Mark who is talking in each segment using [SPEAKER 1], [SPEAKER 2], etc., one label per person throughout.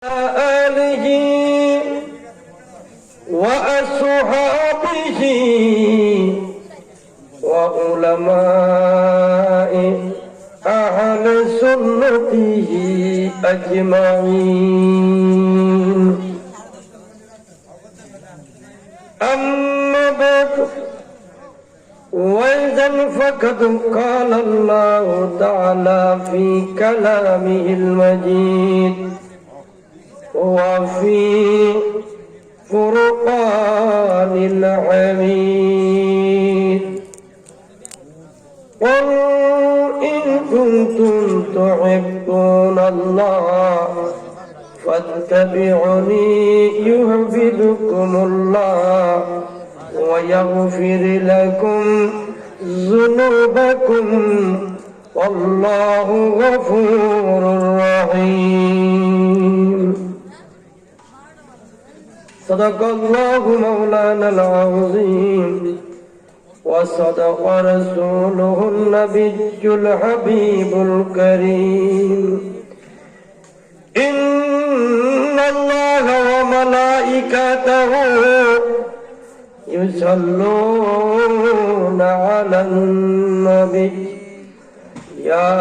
[SPEAKER 1] آله وأصحابه وعلماء أهل سنته أجمعين. أما بعد، وإذا فقد قال الله تعالى في كلامه المجيد وفي فرقان الحميد: قل إن كنتم تحبون الله فاتبعوني يحببكم الله ويغفر لكم ذنوبكم والله غفور رحيم. صدق الله مولانا العظيم وصدق رسوله النبي الحبيب الكريم. إن الله وملائكته يصلون على النبي يا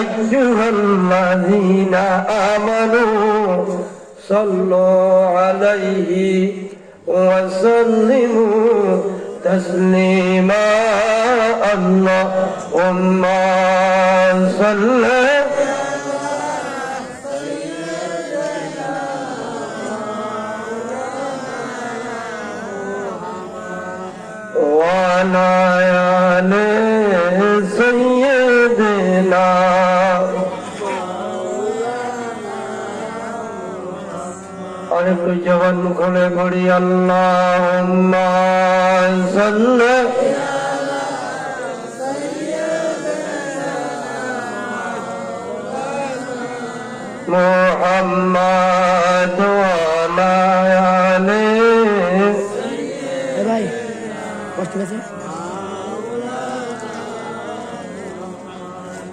[SPEAKER 1] أيها الذين آمنوا صلوا عليه وسلموا تسليما. اللهم صل وعلى آل سيدنا আরেকটু জবান খুলে পড়ি আল্লাহুম্মা সাল্লি মুহাম্মাদ ওয়া আলা আলি ভাই কষ্ট আছে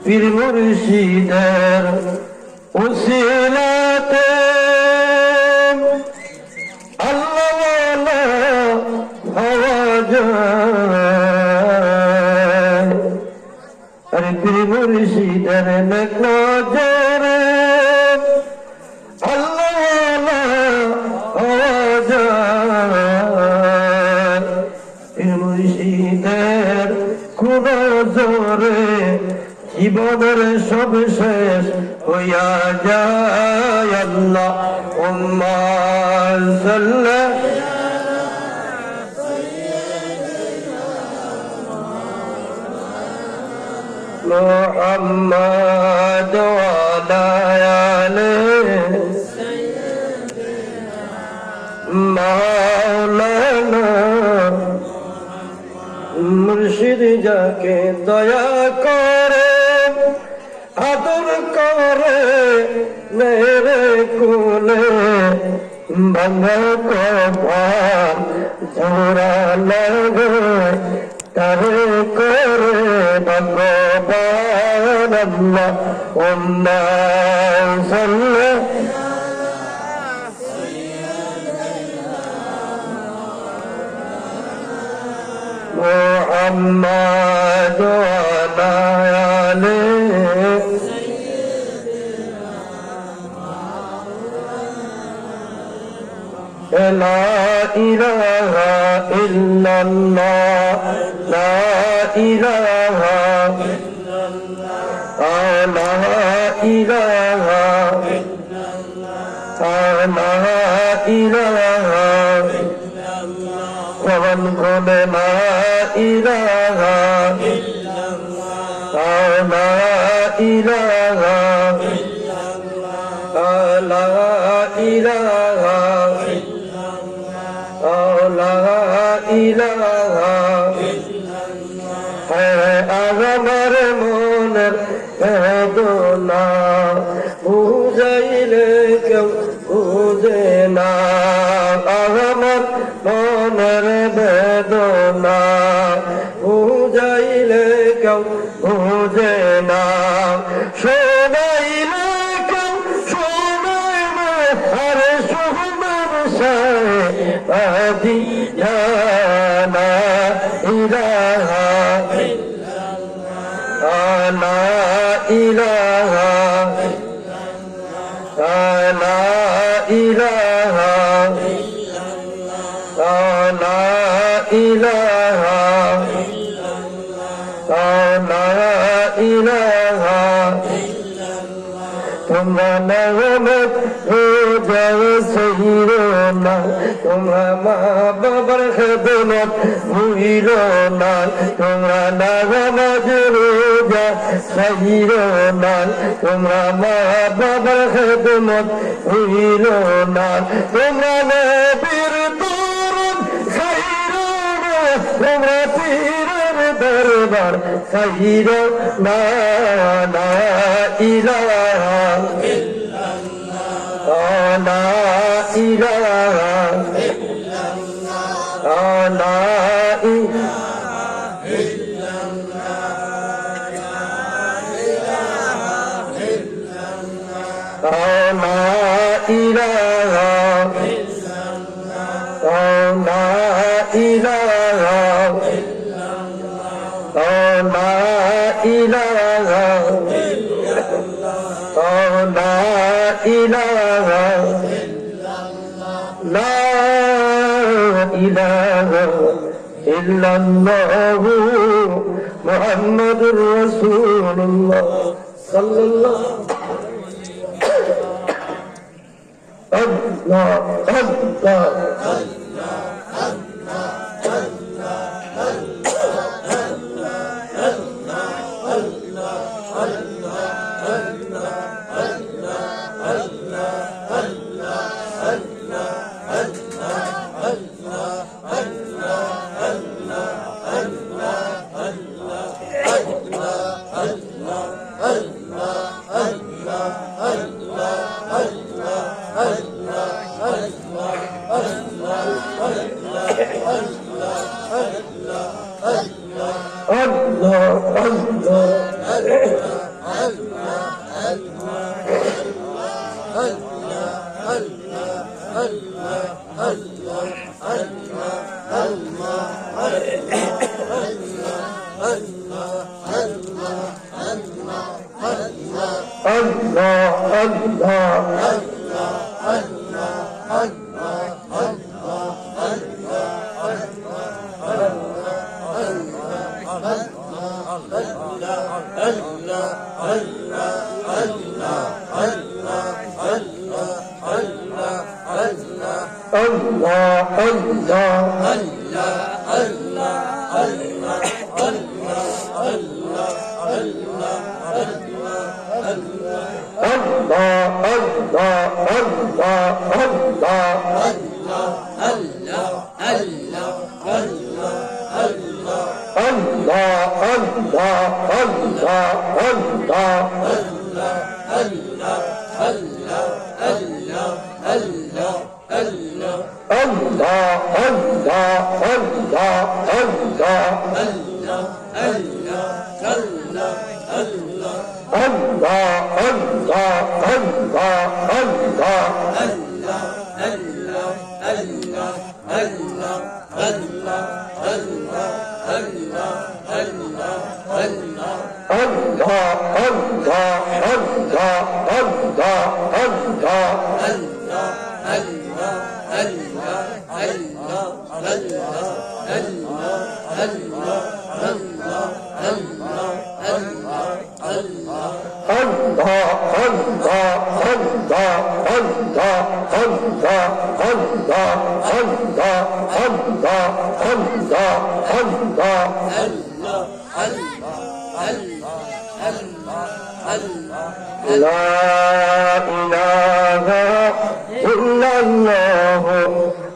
[SPEAKER 1] পীর মুর্শিদের উসিলাতে মুর্শিদের নজরে মুর্শিদের কোন জোরে জীবনের সব শেষ হইয়া যায়। আল্লাহুম্মা সাল্লি মুহাম্মাদ ওয়া আলা আলি মাওলানা। মুর্শিদ যাকে দয়া করে আদর করে মেরে কোলে ভাঙা কপাল জোড়া লাগে তারে করে ভগবান। আল্লাহুম্মা সাল্লি মুহাম্মাদ ওয়া আলা আলি লা ইলাহা ইল্লাল্লাহ লা ইলাহা লা ইলাহা লা ইলাহা ওয়ান কোনে লা ইলাহা লা ইলাহা লা ইলাহা ইলাহা আমার মনের বেদনা বুঝাইলে কেউ বুঝে না। আমার মনের বেদনা বুঝাইলে কেউ বুঝে না। শোনাইলে মদিনা লা ইলাহা লা ইলাহা লা ইলাহা লা ইলাহা লা ইলাহা তোমরা নামাজ রোজা সহিরো না তোমরা মা বাবার খেদমত ভুলিও না তোমরা নামাজ রোজা সহিরো না তোমরা মা বাবার খেদমত ভুলিও না তোমরা নবীর তরুণ খাইরো না তোমরা পীরের দরবার খাইরো না লা ইলাহা লা ইলাহা লা ইলাহা লা ইলাহা লা ইলাহা লা ইলাহা লা ইলাহা ইল্লাল্লাহু মুহাম্মাদুর রাসূলুল্লাহ সাল্লাল্লাহু আল্লাহ আল্লাহ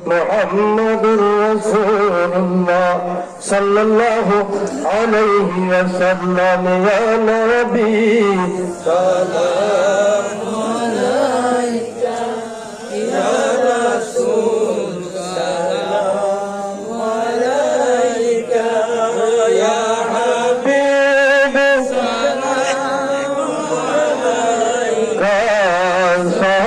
[SPEAKER 1] মুহাম্মাদুর রাসূলুল্লাহ সাল্লাল্লাহু আলাইহি ওয়াসাল্লাম ইয়া নবী সালামু আলাইকা ইয়া রাসূল সালামু আলাইকা ইয়া হাবিব সালামু আলাইকা